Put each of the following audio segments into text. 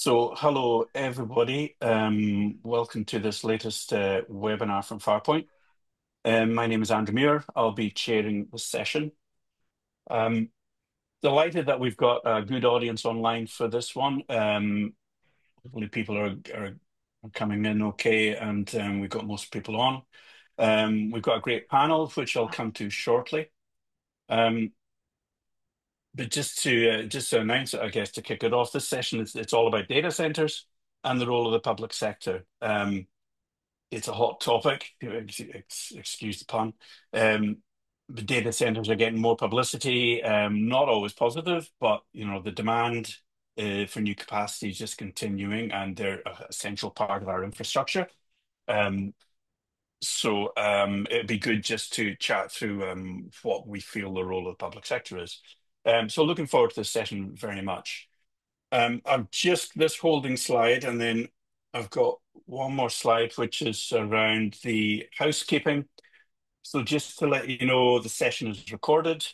Hello everybody. Welcome to this latest webinar from FarrPoint. My name is Andrew Muir. I'll be chairing the session. Delighted that we've got a good audience online for this one. Hopefully people are coming in okay, and we've got most people on. We've got a great panel, which I'll come to shortly. But just to announce it, I guess, to kick it off, this session it's all about data centers and the role of the public sector. It's a hot topic, excuse the pun. The data centers are getting more publicity, not always positive, but the demand for new capacity is just continuing, and they're an essential part of our infrastructure. It'd be good just to chat through what we feel the role of the public sector is. So looking forward to this session very much. I'm just this holding slide, and then I've got one more slide, which is around the housekeeping. So just to let you know, the session is recorded.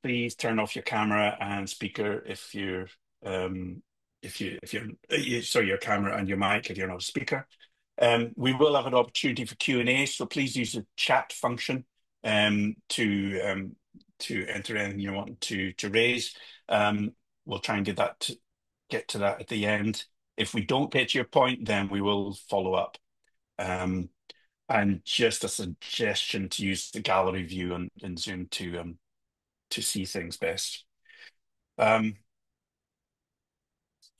Please turn off your camera and speaker if you're sorry, your camera and your mic if you're not a speaker. We will have an opportunity for Q&A, so please use the chat function to enter anything you want to raise. We'll try and get to that at the end. If we don't get to your point, then we will follow up. And just a suggestion to use the gallery view in Zoom to see things best.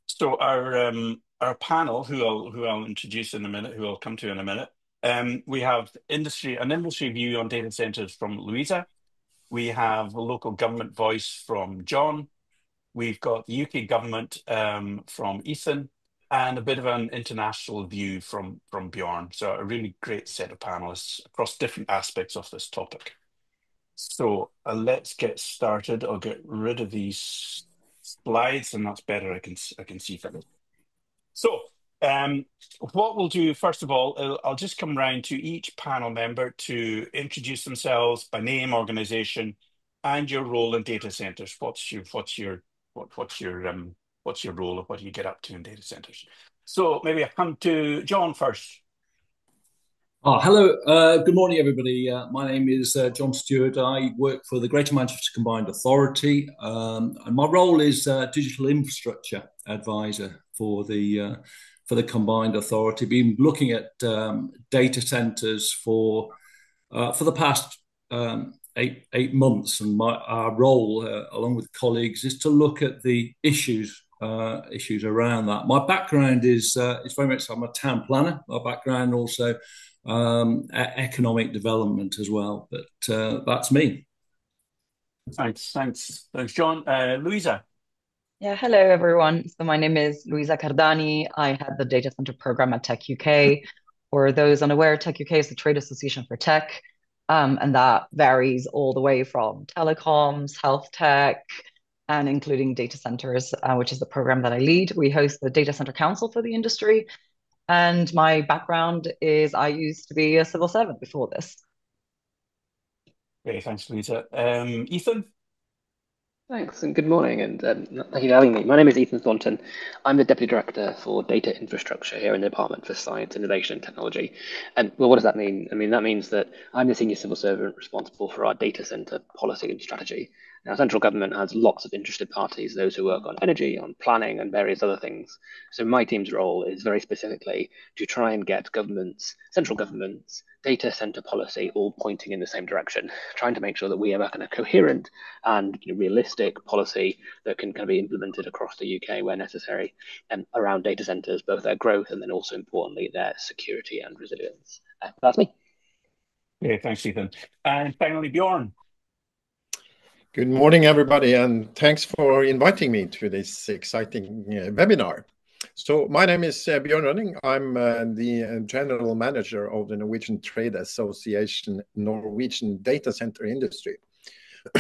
So our panel, who I'll introduce in a minute, who I'll come to in a minute. We have an industry view on data centers from Louisa. We have a local government voice from John. We've got the UK government from Ethan, and a bit of an international view from Bjorn. So a really great set of panelists across different aspects of this topic. So let's get started. I'll get rid of these slides, and that's better. I can see things. So what we'll do, first of all, I'll just come round to each panel member to introduce themselves by name, organization, and your role in data centers. What's your role, or what do you get up to in data centers? So maybe I come to John first. Hello, good morning, everybody. My name is John Stewart. I work for the Greater Manchester Combined Authority, and my role is digital infrastructure advisor for the Combined Authority. Been looking at data centres for the past 8 months, and our role, along with colleagues, is to look at the issues around that. My background is very much, I'm a town planner. My background also economic development as well, but that's me. Thanks, John. Louisa. Yeah, hello everyone. So my name is Louisa Cardani. I head the data center program at Tech UK. For those unaware, Tech UK is the trade association for tech, and that varies all the way from telecoms, health tech, and including data centers, which is the program that I lead. We host the Data Center Council for the industry. And my background is I used to be a civil servant before this. Okay, thanks, Louisa. Ethan? Thanks, and good morning, and thank you for having me. My name is Ethan Thornton. I'm the Deputy Director for Data Infrastructure here in the Department for Science, Innovation and Technology. And well, what does that mean? I mean, that means that I'm the Senior Civil Servant responsible for our data center policy and strategy. Now, central government has lots of interested parties, those who work on energy, on planning, and various other things. So my team's role is very specifically to try and get governments, central governments, data center policy all pointing in the same direction, trying to make sure that we have a kind of coherent and realistic policy that can kind of be implemented across the UK where necessary, and around data centers, both their growth and then also importantly their security and resilience. That's me. Yeah, thanks, Ethan. And finally, Bjorn. Good morning, everybody, and thanks for inviting me to this exciting webinar. So my name is Björn Rønning. I'm the General Manager of the Norwegian Trade Association Norwegian Data Center Industry.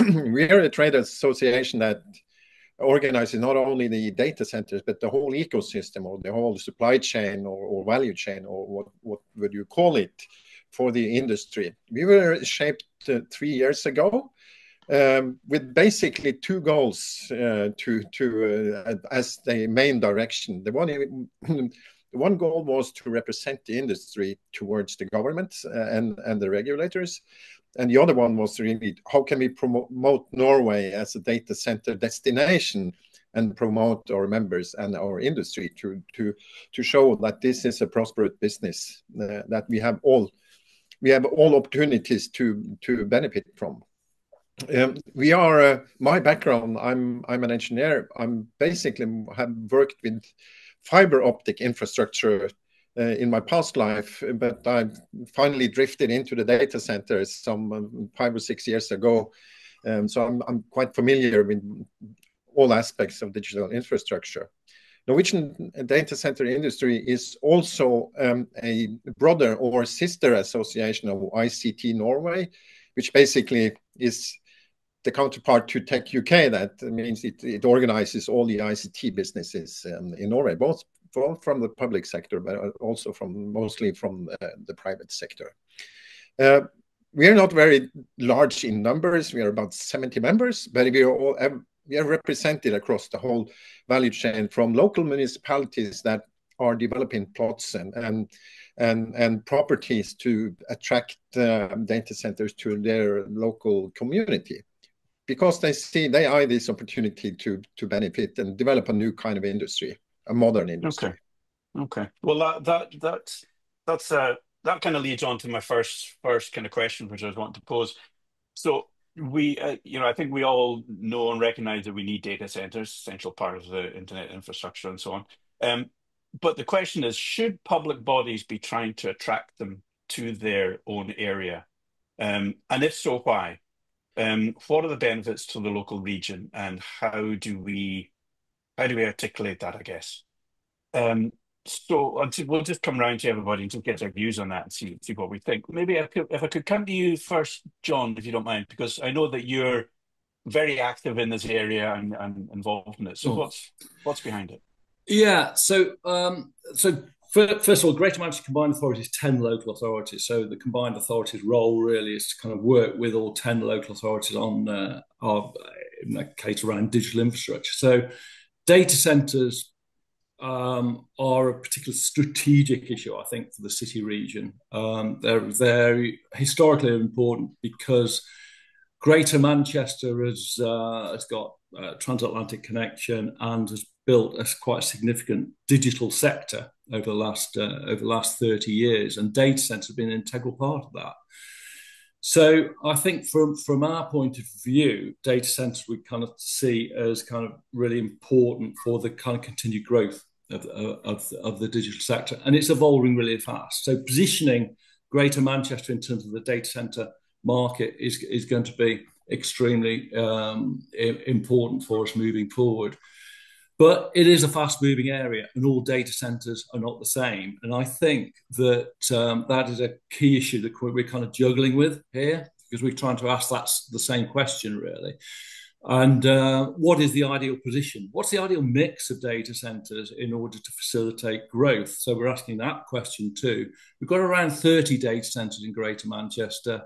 We are a trade association that organizes not only the data centers, but the whole ecosystem, or the whole supply chain, or value chain, or what would you call it, for the industry. We were shaped 3 years ago with basically two goals as the main direction. One goal was to represent the industry towards the government and the regulators. And the other one was really how can we promote Norway as a data center destination and promote our members and our industry to show that this is a prosperous business, that we have all opportunities to benefit from. My background, I'm an engineer. I'm basically have worked with fiber optic infrastructure in my past life, but I finally drifted into the data centers some 5 or 6 years ago. So I'm quite familiar with all aspects of digital infrastructure. Norwegian data center industry is also a brother or sister association of ICT Norway, which basically is the counterpart to Tech UK. That means it organizes all the ICT businesses in Norway, both from the public sector, but also mostly from the private sector. We are not very large in numbers. We are about 70 members, but we are represented across the whole value chain, from local municipalities that are developing plots and properties to attract data centers to their local community, because they eye this opportunity to benefit and develop a new kind of industry, a modern industry. Okay. Well, that kind of leads on to my first kind of question, which I was wanting to pose. So I think we all know and recognize that we need data centers, essential part of the internet infrastructure and so on. But the question is, should public bodies be trying to attract them to their own area? And if so, why? What are the benefits to the local region, and how do we articulate that, I guess? So we'll just come round to everybody and just get their views on that and see what we think. Maybe if I could come to you first, John, if you don't mind, because I know that you're very active in this area and involved in it. So what's behind it? Yeah. So first of all, Greater Manchester Combined Authority is 10 local authorities. So the Combined Authority's role really is to kind of work with all 10 local authorities on in that case around digital infrastructure. So data centres are a particular strategic issue, I think, for the city region. They're very historically important because Greater Manchester has got a transatlantic connection and has built a quite significant digital sector over the last 30 years, and data centers have been an integral part of that. So I think from our point of view, data centers we kind of see as kind of really important for the kind of continued growth of the digital sector, and it's evolving really fast. So positioning Greater Manchester in terms of the data center market is going to be extremely important for us moving forward. But it is a fast-moving area, and all data centers are not the same. And I think that that is a key issue that we're kind of juggling with here, because we're trying to ask that the same question, really. And what is the ideal position? What's the ideal mix of data centers in order to facilitate growth? So we're asking that question too. We've got around 30 data centers in Greater Manchester,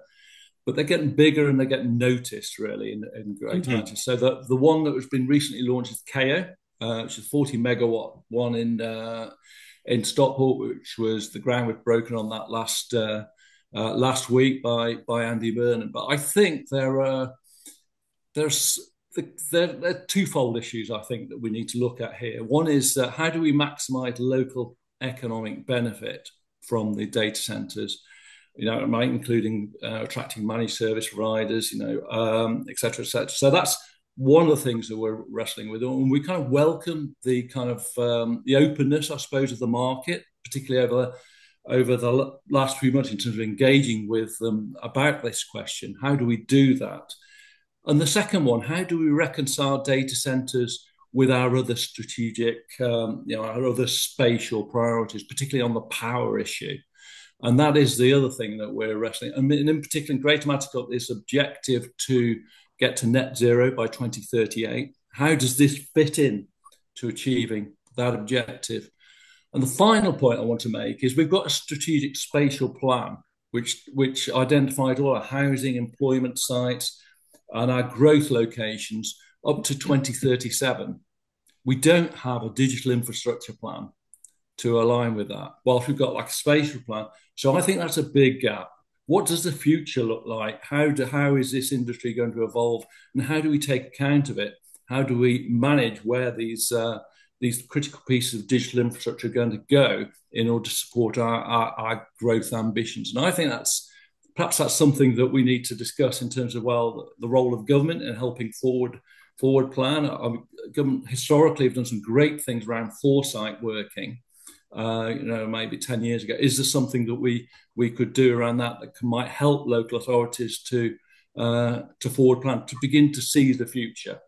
but they're getting bigger and they're getting noticed, really, in Greater Manchester. So the one that has been recently launched is KO, which is a 40 megawatt one in Stockport, which was the ground was broken on that last week by Andy Vernon. But I think there are twofold issues I think that we need to look at here. One is how do we maximise local economic benefit from the data centres? Including attracting managed service providers, et cetera, et cetera. So that's one of the things that we're wrestling with, and we kind of welcome the kind of the openness, I suppose, of the market, particularly over the last few months in terms of engaging with them about this question. How do we do that? And the second one, how do we reconcile data centers with our other strategic, our other spatial priorities, particularly on the power issue? And that is the other thing that we're wrestling. And in particular, in Greater Manchester got this objective to get to net zero by 2038. How does this fit in to achieving that objective? And the final point I want to make is we've got a strategic spatial plan which identified all our housing, employment sites, and our growth locations up to 2037. We don't have a digital infrastructure plan to align with that, whilst we've got like a spatial plan. So I think that's a big gap. What does the future look like? How is this industry going to evolve, and how do we take account of it? How do we manage where these critical pieces of digital infrastructure are going to go in order to support our growth ambitions? And I think perhaps that's something that we need to discuss in terms of, well, the role of government in helping forward plan. Government historically have done some great things around foresight working. Maybe 10 years ago. Is there something that we could do around that might help local authorities to forward plan, to begin to see the future?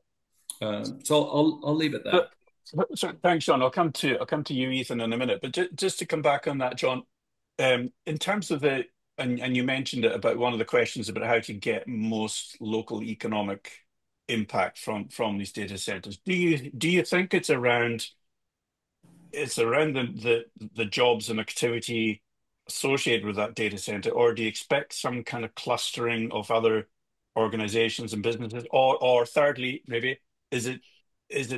So I'll leave it there. So thanks, John. I'll come to you, Ethan, in a minute. But just to come back on that, John, in terms of and you mentioned it about one of the questions about how to get most local economic impact from these data centers. Do you think it's around the jobs and activity associated with that data center, or do you expect some kind of clustering of other organizations and businesses, or thirdly, maybe is it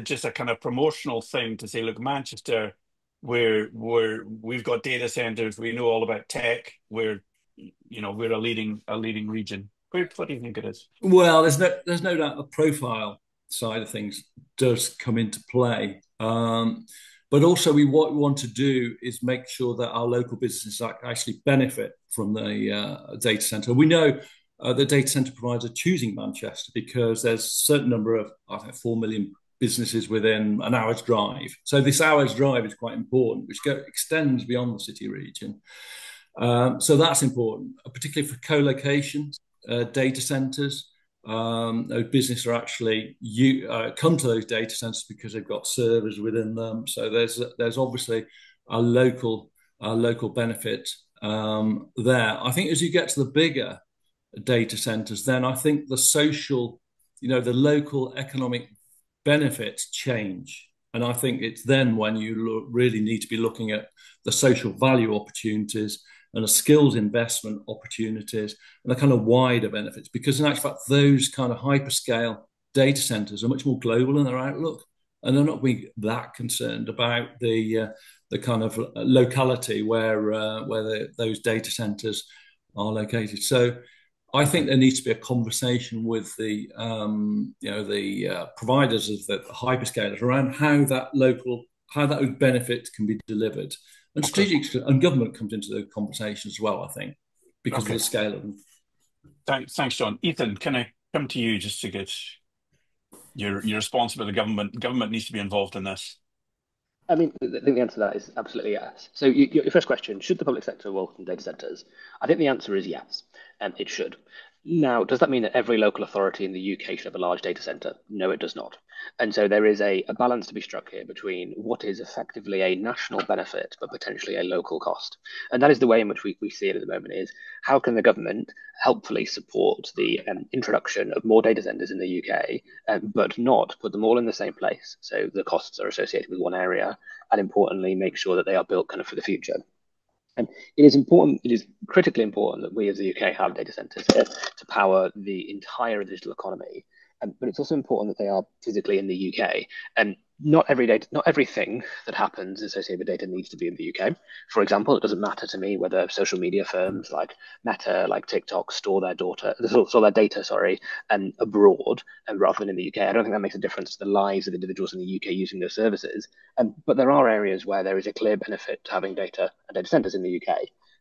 just a kind of promotional thing to say, look, Manchester, we've got data centers, we know all about tech, we're a leading region. What do you think it is? Well, there's no doubt the profile side of things does come into play. But also, what we want to do is make sure that our local businesses actually benefit from the data centre. We know the data centre providers are choosing Manchester because there's a certain number of, I think, 4 million businesses within an hour's drive. So this hour's drive is quite important, which extends beyond the city region. So that's important, particularly for co-location data centres. Those businesses are actually come to those data centers because they've got servers within them. So there's obviously a local benefit there. I think as you get to the bigger data centers, then I think the social, the local economic benefits change. And I think it's then when you really need to be looking at the social value opportunities and the skills investment opportunities and the kind of wider benefits. Because in actual fact, those kind of hyperscale data centers are much more global in their outlook, and they're not being that concerned about the kind of locality where those data centers are located. So I think there needs to be a conversation with the providers of the hyperscalers around how those benefits can be delivered. And strategic and government comes into the conversation as well, I think, because of the scale of them. Thanks, John. Ethan, can I come to you just to get your response about the government? Government needs to be involved in this. I mean, I think the answer to that is absolutely yes. So your first question, should the public sector welcome data centers? I think the answer is yes, and it should. Now, does that mean that every local authority in the UK should have a large data center? No, it does not. And so there is a balance to be struck here between what is effectively a national benefit, but potentially a local cost. And that is the way in which we see it at the moment is how can the government helpfully support the introduction of more data centers in the UK, but not put them all in the same place. So the costs are associated with one area, and importantly, make sure that they are built kind of for the future. And it is critically important that we as the UK have data centers here to power the entire digital economy. But it's also important that they are physically in the UK. And not everything that happens associated with data needs to be in the UK. For example, it doesn't matter to me whether social media firms like Meta, like TikTok, store their data, abroad and rather than in the UK. I don't think that makes a difference to the lives of individuals in the UK using those services. But there are areas where there is a clear benefit to having data and data centers in the UK.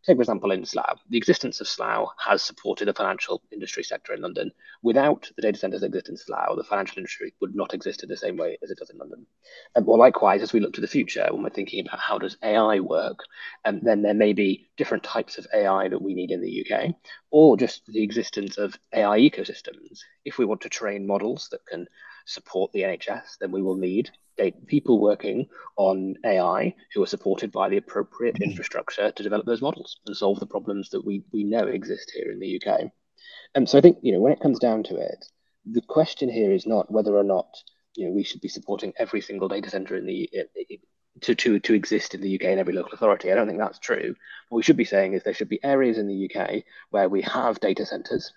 Take, for example, in Slough. The existence of Slough has supported the financial industry sector in London. Without the data centers that exist in Slough, the financial industry would not exist in the same way as it does in London. Well, likewise, as we look to the future, when we're thinking about how does AI work, then there may be different types of AI that we need in the UK, or just the existence of AI ecosystems. If we want to train models that can support the NHS, then we will need people working on AI who are supported by the appropriate infrastructure to develop those models and solve the problems that we know exist here in the UK. And so I think, when it comes down to it, the question here is not whether or not we should be supporting every single data center to exist in the UK in every local authority. I don't think that's true. What we should be saying is there should be areas in the UK where we have data centers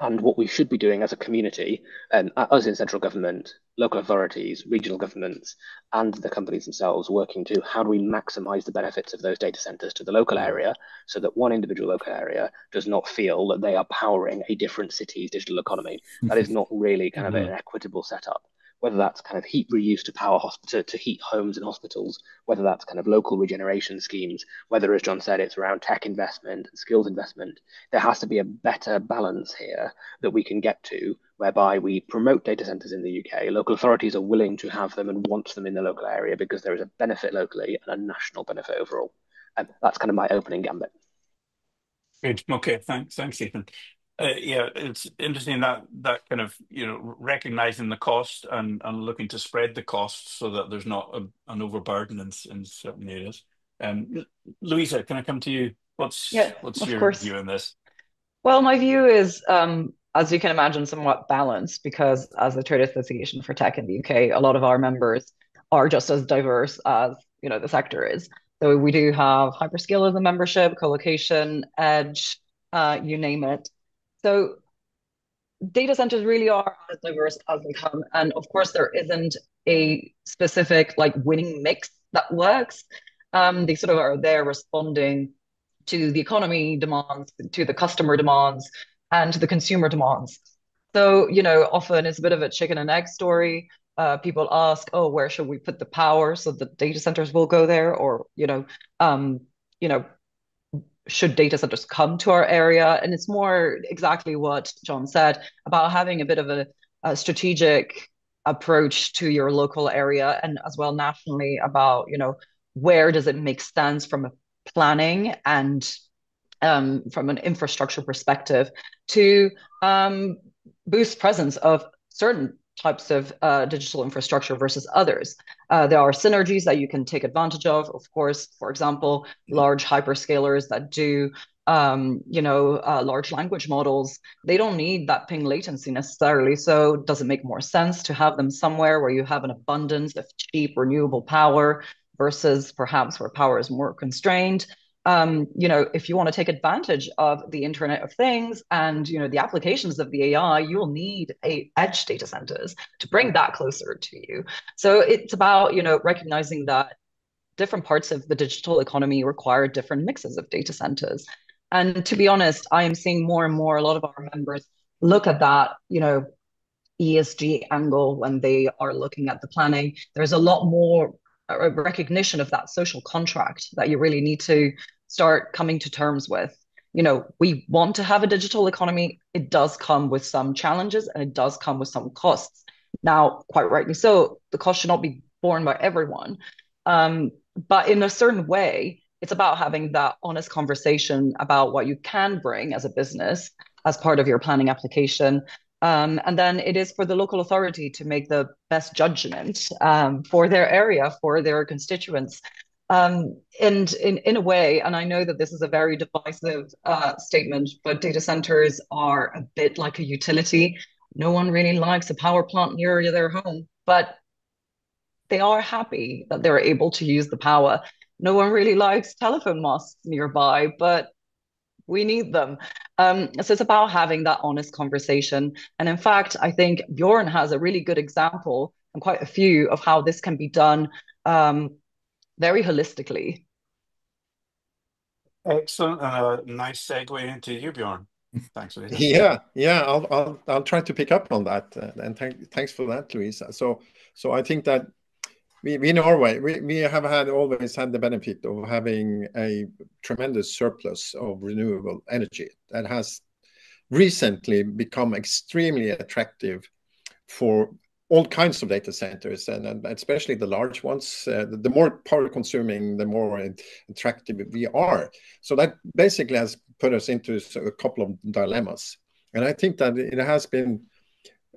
And what we should be doing as a community, us in central government, local authorities, regional governments, and the companies themselves working to how do we maximize the benefits of those data centers to the local area so that one individual local area does not feel that they are powering a different city's digital economy. That is not really kind of an equitable setup. Whether that's kind of heat reuse to power to heat homes and hospitals, whether that's kind of local regeneration schemes, whether, as John said, it's around tech investment and skills investment, there has to be a better balance here that we can get to, whereby we promote data centers in the UK. Local authorities are willing to have them and want them in the local area because there is a benefit locally and a national benefit overall. And that's kind of my opening gambit. Good. Okay. Thanks, Ethan. Yeah, it's interesting that kind of recognizing the cost and looking to spread the cost so that there's not an overburden in certain areas. Louisa, can I come to you? What's Yeah, of your course. view on this? Well, my view is, as you can imagine, somewhat balanced because as the Trade Association for Tech in the UK, a lot of our members are just as diverse as, the sector is. So we do have hyperscalers in membership, colocation, edge, you name it. So data centers really are as diverse as they come. And of course, there isn't a specific like winning mix that works. They sort of are there responding to the economy demands, to the customer demands, and to the consumer demands. So, often it's a bit of a chicken and egg story. People ask, oh, where should we put the power so the data centers will go there? Or, you know, should data centers come to our area? And it's more exactly what John said about having a bit of a strategic approach to your local area and as well nationally about, where does it make sense from a planning and from an infrastructure perspective to boost presence of certain types of digital infrastructure versus others. There are synergies that you can take advantage of course, for example, large hyperscalers that do large language models, they don't need that ping latency necessarily. So does it make more sense to have them somewhere where you have an abundance of cheap renewable power versus perhaps where power is more constrained? If you want to take advantage of the Internet of Things and the applications of the AI, you will need edge data centers to bring that closer to you. So it's about recognizing that different parts of the digital economy require different mixes of data centers. And to be honest, I am seeing more and more a lot of our members look at that, ESG angle when they are looking at the planning. There's a lot more a recognition of that social contract that you really need to start coming to terms with. We want to have a digital economy. It does come with some challenges and it does come with some costs. Now, quite rightly so, the cost should not be borne by everyone. But in a certain way, it's about having that honest conversation about what you can bring as a business as part of your planning application. And then it is for the local authority to make the best judgment for their area, for their constituents. And in a way, and I know that this is a very divisive statement, but data centers are a bit like a utility. No one really likes a power plant near their home, but they are happy that they're able to use the power. No one really likes telephone masts nearby, but we need them. So it's about having that honest conversation. And in fact, I think Bjorn has a really good example and quite a few of how this can be done very holistically. Excellent. And a nice segue into you, Bjorn. Thanks, Louisa. Yeah. I'll try to pick up on that, and thanks for that, Louisa. So I think that we in Norway we have always had the benefit of having a tremendous surplus of renewable energy that has recently become extremely attractive for all kinds of data centers, and especially the large ones. The more power consuming, the more attractive we are. So that basically has put us into a couple of dilemmas. And I think that it has been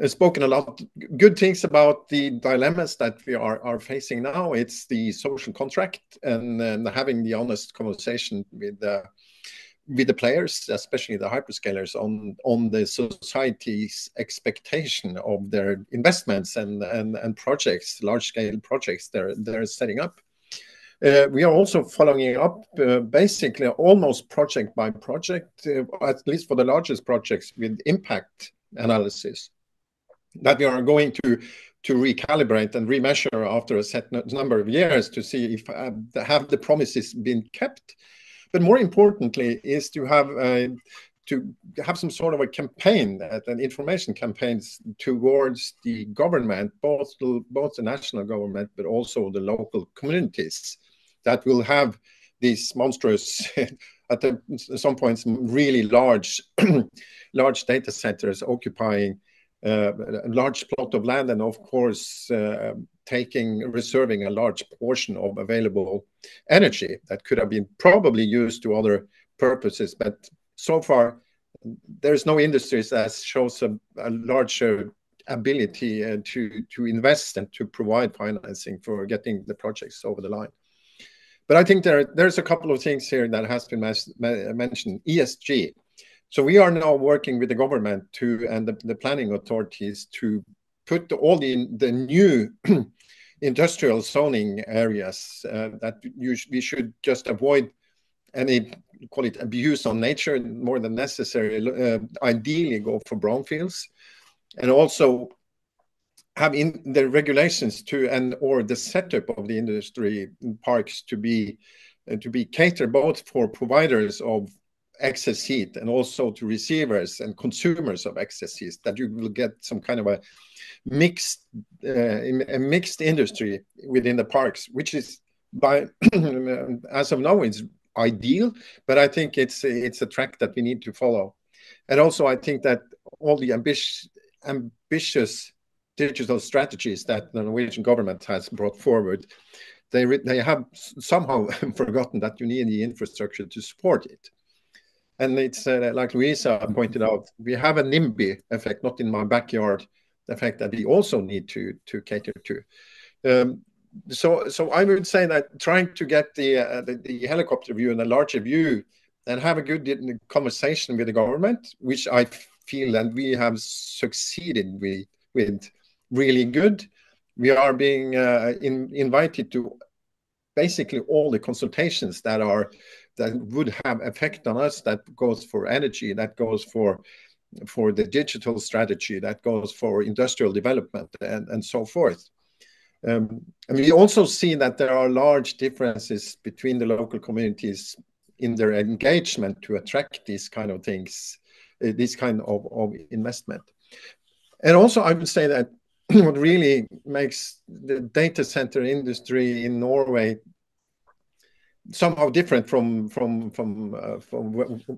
spoken a lot good things about the dilemmas that we are facing now. It's the social contract and having the honest conversation with the players, especially the hyperscalers, on the society's expectation of their investments and projects, large scale projects they're setting up. We are also following up basically almost project by project, at least for the largest projects, with impact analysis that we are going to recalibrate and remeasure after a set number of years to see if have the promises been kept. But more importantly is to have some sort of a campaign, an information campaigns towards the government, both the national government, but also the local communities that will have these monstrous, at some points, really large, large data centers occupying a large plot of land, and of course reserving a large portion of available energy that could have been probably used to other purposes. But so far, there's no industries that shows a larger ability to invest and to provide financing for getting the projects over the line. But I think there's a couple of things here that has been mentioned. ESG. So we are now working with the government and the planning authorities to put all the new industrial zoning areas that we should just avoid any, call it, abuse on nature more than necessary. Ideally go for brownfields, and also have in the regulations or the setup of the industry parks to be catered both for providers of excess heat and also to receivers and consumers of excess heat, that you will get some kind of a mixed industry within the parks, which is as of now it's ideal, but I think it's a track that we need to follow. And also I think that all the ambitious digital strategies that the Norwegian government has brought forward, they have somehow forgotten that you need the infrastructure to support it. And it's like Louisa pointed out, we have a NIMBY effect, not in my backyard, effect that we also need to cater to. So I would say that trying to get the helicopter view and a larger view and have a good conversation with the government, which I feel that we have succeeded with really good. We are being invited to basically all the consultations that would have effect on us. That goes for energy, that goes for the digital strategy, that goes for industrial development, and so forth. And we also see that there are large differences between the local communities in their engagement to attract these kind of things, this kind of investment. And also I would say that what really makes the data center industry in Norway somehow different from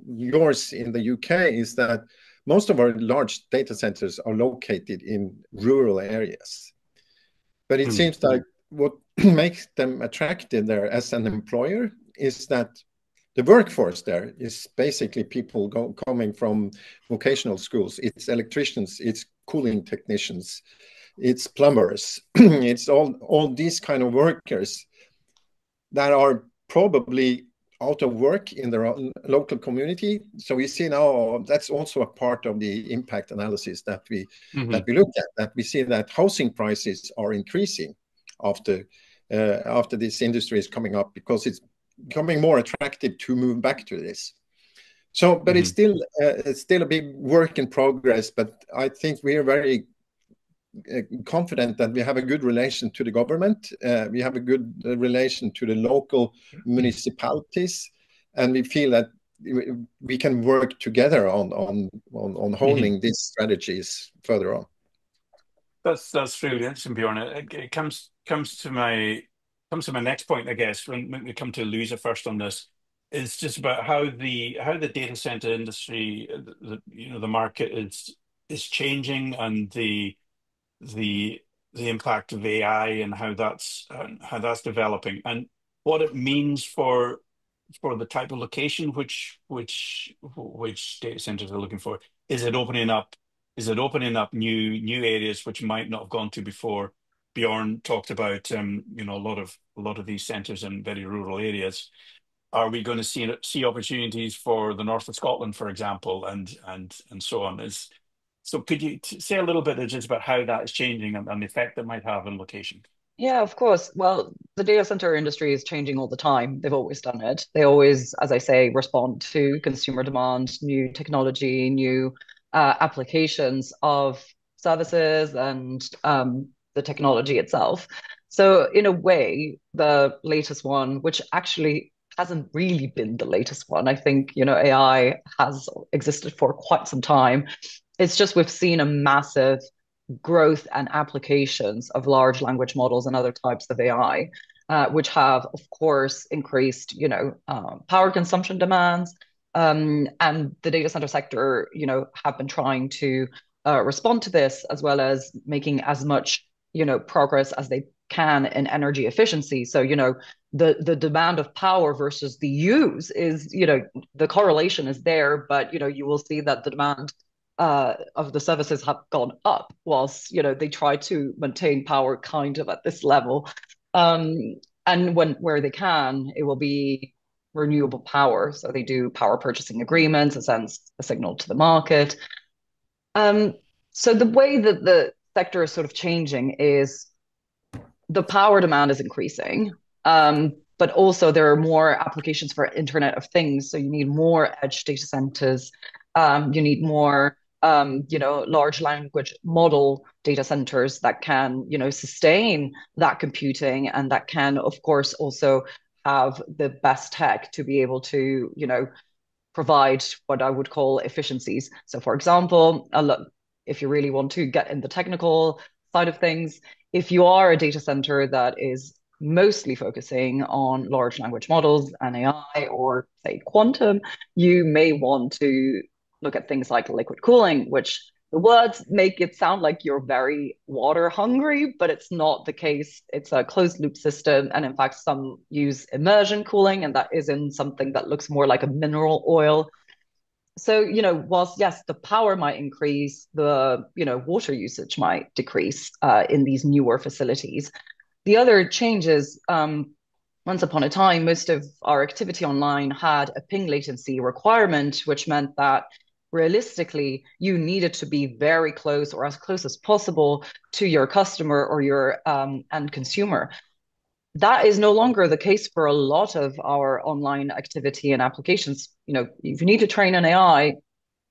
yours in the UK is that most of our large data centers are located in rural areas. But it seems like what makes them attractive there as an employer is that the workforce there is basically people coming from vocational schools. It's electricians, it's cooling technicians, it's plumbers, it's all these kind of workers that are probably out of work in their own local community. So we see now that's also a part of the impact analysis that we look at, that we see that housing prices are increasing after this industry is coming up, because it's becoming more attractive to move back to this. So, but it's still a big work in progress. But I think we are very confident that we have a good relation to the government. We have a good relation to the local municipalities, and we feel that we can work together on honing these strategies further on. That's really interesting, Bjorn. It comes to my next point, I guess, when we come to Louisa first on this. It's just about how the data center industry, the market is changing, and the impact of AI and how that's developing, and what it means for the type of location which data centers are looking for. Is it opening up new areas which might not have gone to before? Bjorn talked about a lot of these centers in very rural areas. Are we going to see opportunities for the north of Scotland, for example, and so on? So could you say a little bit just about how that is changing and the effect that might have on location? Yeah, of course. Well, the data center industry is changing all the time. They've always done it. They always, as I say, respond to consumer demand, new technology, new applications of services and the technology itself. So, in a way, the latest one, which actually hasn't really been the latest one, I think, AI has existed for quite some time. It's just we've seen a massive growth and applications of large language models and other types of AI, which have, of course, increased, power consumption demands. And the data center sector, have been trying to respond to this as well as making as much, progress as they can in energy efficiency. So, the demand of power versus the use is, the correlation is there, but, you will see that the demand of the services have gone up whilst they try to maintain power kind of at this level. um, and where they can it will be renewable power, so they do power purchasing agreements and sends a signal to the market. um, so the way that the sector is sort of changing is the power demand is increasing, but also there are more applications for Internet of Things. So you need more edge data centers. You need more, large language model data centers that can, sustain that computing and that can, of course, also have the best tech to be able to, provide what I would call efficiencies. So, for example, if you really want to get in the technical side of things, if you are a data center that is mostly focusing on large language models and AI or, say, quantum, you may want to look at things like liquid cooling, which the words make it sound like you're very water hungry, but it's not the case. It's a closed loop system. And in fact, some use immersion cooling, and that is in something that looks more like a mineral oil. So, whilst yes, the power might increase, the, water usage might decrease in these newer facilities. The other changes, once upon a time, most of our activity online had a ping latency requirement, which meant that realistically, you needed to be very close or as close as possible to your customer or your end consumer. That is no longer the case for a lot of our online activity and applications. If you need to train an AI,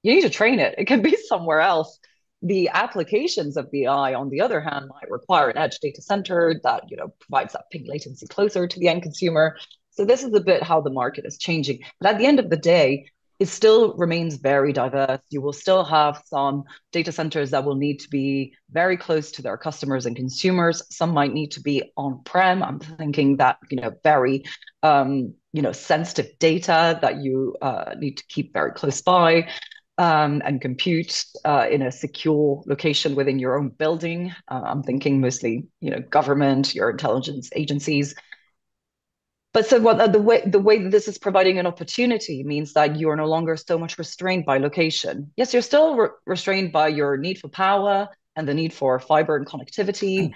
you need to train it. It can be somewhere else. The applications of the AI, on the other hand, might require an edge data center that provides that ping latency closer to the end consumer. So this is a bit how the market is changing. But at the end of the day, it still remains very diverse. You will still have some data centers that will need to be very close to their customers and consumers. Some might need to be on-prem. I'm thinking that, very, sensitive data that you need to keep very close by, and compute in a secure location within your own building. I'm thinking mostly, government, your intelligence agencies. But so what the way that this is providing an opportunity means that you are no longer so much restrained by location. Yes, you're still restrained by your need for power and the need for fiber and connectivity.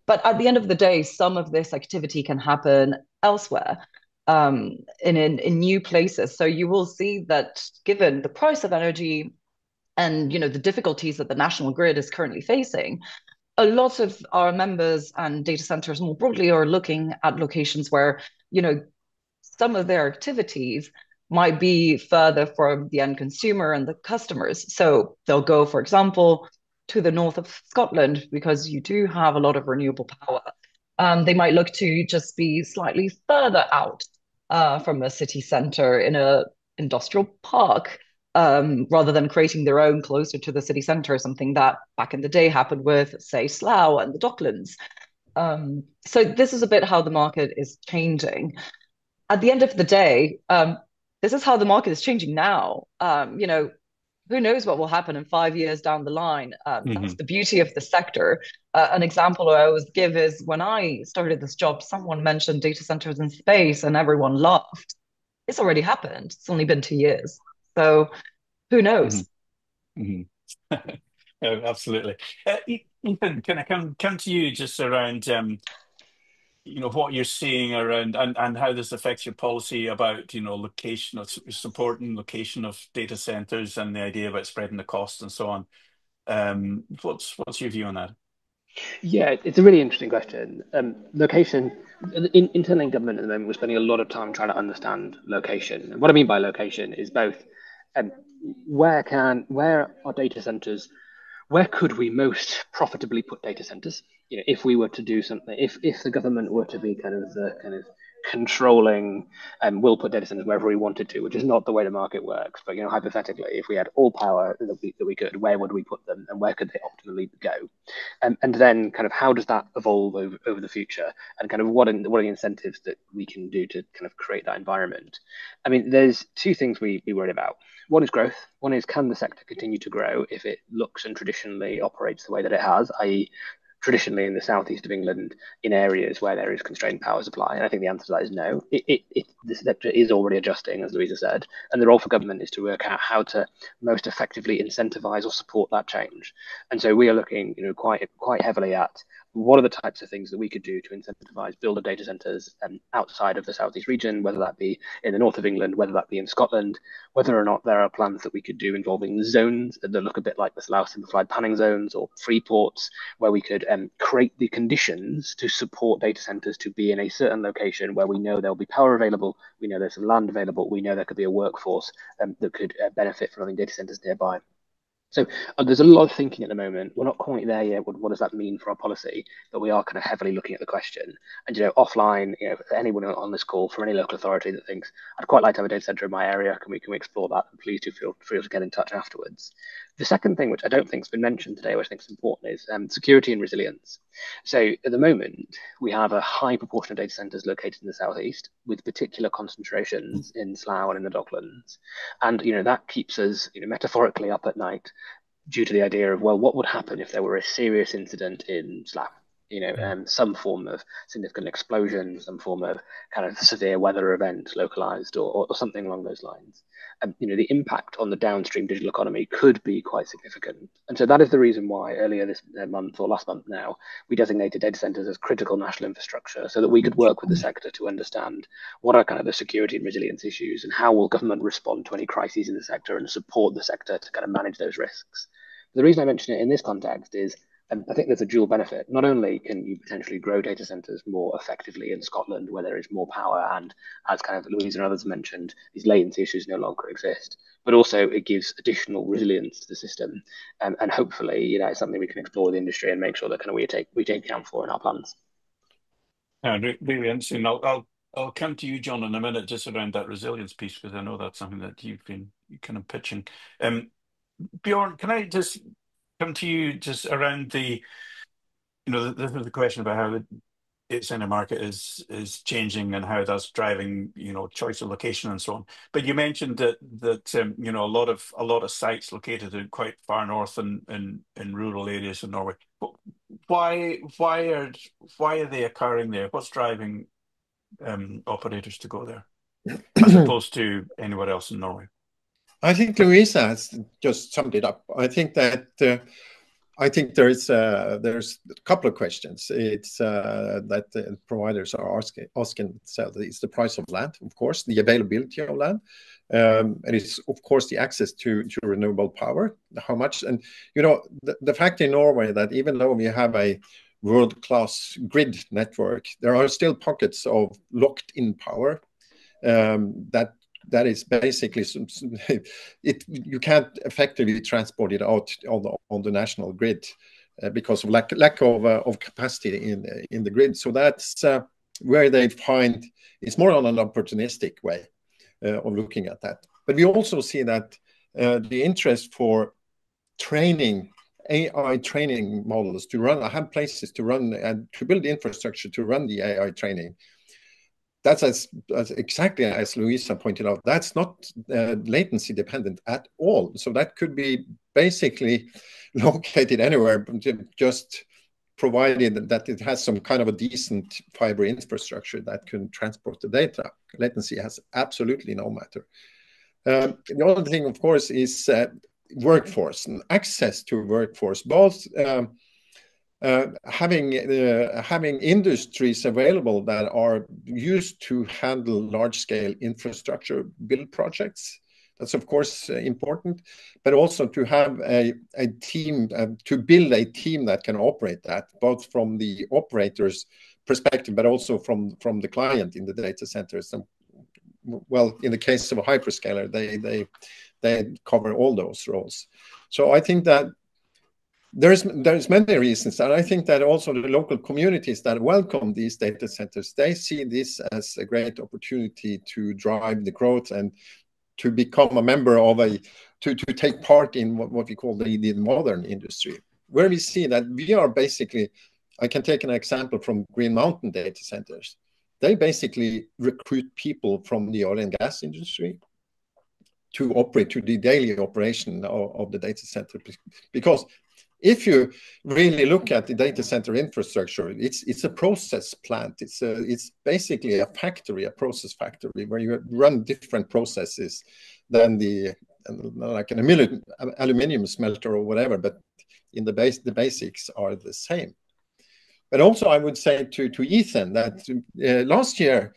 But at the end of the day, some of this activity can happen elsewhere, in new places. So you will see that given the price of energy and the difficulties that the national grid is currently facing, a lot of our members and data centers more broadly are looking at locations where some of their activities might be further from the end consumer and the customers. So they'll go, for example, to the north of Scotland because you do have a lot of renewable power. They might look to just be slightly further out from a city centre in a industrial park, rather than creating their own closer to the city centre, something that back in the day happened with, say, Slough and the Docklands. So this is a bit how the market is changing. At the end of the day, this is how the market is changing now. Who knows what will happen in 5 years down the line? That's Hmm. the beauty of the sector. An example I always give is when I started this job, someone mentioned data centers in space and everyone laughed. It's already happened. It's only been 2 years. So who Hmm. knows? Hmm. Yeah, absolutely. Ethan, can I come to you just around what you're seeing around and how this affects your policy about location of supporting location of data centers and the idea about spreading the cost and so on. What's your view on that? Yeah, it's a really interesting question. Location, internally in government at the moment, we're spending a lot of time trying to understand location. And what I mean by location is both um, where are data centers, where could we most profitably put data centers? You know, if we were to do something, if the government were to be kind of the kind of controlling and we'll put data centers wherever we wanted to, which is not the way the market works. But you know, hypothetically, if we had all power that we could, where would we put them, and where could they optimally go? And then kind of how does that evolve over the future, and kind of what are the incentives that we can do to kind of create that environment? I mean, there's two things we worry about. One is growth. One is, can the sector continue to grow if it looks and traditionally operates the way that it has, i.e., traditionally in the southeast of England, in areas where there is constrained power supply? And I think the answer to that is no. The sector is already adjusting, as Louisa said, and the role for government is to work out how to most effectively incentivize or support that change. And so we are looking, you know, quite heavily at what are the types of things that we could do to incentivize builder data centers outside of the southeast region, whether that be in the north of England, whether that be in Scotland, whether or not there are plans that we could do involving zones that look a bit like the Slough simplified planning zones or free ports, where we could create the conditions to support data centers to be in a certain location where we know there'll be power available, we know there's some land available, we know there could be a workforce that could benefit from having data centers nearby. So there's a lot of thinking at the moment. We're not quite there yet. What does that mean for our policy? But we are kind of heavily looking at the question. And, you know, offline, you know, for anyone on this call, from any local authority that thinks, I'd quite like to have a data center in my area, can we explore that? And please do feel free to get in touch afterwards. The second thing, which I don't think has been mentioned today, which I think is important, is security and resilience. So at the moment, we have a high proportion of data centers located in the southeast, with particular concentrations in Slough and in the Docklands. And, you know, that keeps us, you know, metaphorically up at night, due to the idea of, well, what would happen if there were a serious incident in Slough? You know, some form of significant explosion, some form of kind of severe weather event localized, or something along those lines. You know, the impact on the downstream digital economy could be quite significant. And so that is the reason why earlier this month, or last month now, we designated data centers as critical national infrastructure, so that we could work with the sector to understand what are kind of the security and resilience issues, and how will government respond to any crises in the sector and support the sector to kind of manage those risks. The reason I mention it in this context is I think there's a dual benefit. Not only can you potentially grow data centers more effectively in Scotland, where there is more power, and as kind of Louise and others mentioned, these latency issues no longer exist, but also it gives additional resilience to the system. And hopefully, you know, it's something we can explore with the industry and make sure that kind of we take account for in our plans. Yeah, really interesting. I'll come to you, John, in a minute, just around that resilience piece, because I know that's something that you've been kind of pitching. Bjorn, can I just come to you just around this is the question about how the data center market is changing and how that's driving, choice of location and so on. But you mentioned that a lot of sites located in quite far north and in rural areas of Norway. But why are they occurring there? What's driving operators to go there as opposed to anywhere else in Norway? I think Louisa has just summed it up. I think that there's a couple of questions. It's that the providers are asking themselves. It's the price of land, of course, the availability of land, and it's of course the access to renewable power. How much? And the fact in Norway that even though we have a world-class grid network, there are still pockets of locked-in power that is basically you can't effectively transport it out on the national grid because of lack of capacity in the grid. So that's where they find it's more on an opportunistic way of looking at that. But we also see that the interest for training AI training models to run, I have places to run and to build infrastructure to run the AI training. That's as exactly as Louisa pointed out. That's not latency dependent at all. So that could be basically located anywhere, just provided that it has some kind of a decent fiber infrastructure that can transport the data. Latency has absolutely no matter. The other thing, of course, is workforce and access to workforce, both having industries available that are used to handle large-scale infrastructure build projects, That's of course important, but also to have a team, to build a team that can operate that, both from the operator's perspective, but also from the client in the data centers. And, well, in the case of a hyperscaler, they cover all those roles. So I think that there's many reasons, and I think that also the local communities that welcome these data centers, they see this as a great opportunity to drive the growth and to become a member of to take part in what we call the modern industry, where we see that we are basically, I can take an example from Green Mountain data centers. They basically recruit people from the oil and gas industry to operate, to the daily operation of the data center. Because if you really look at the data center infrastructure, it's a process plant. It's basically a factory, a process factory, where you run different processes than like an aluminum smelter or whatever. But in the basics are the same. But also, I would say to Ethan that last year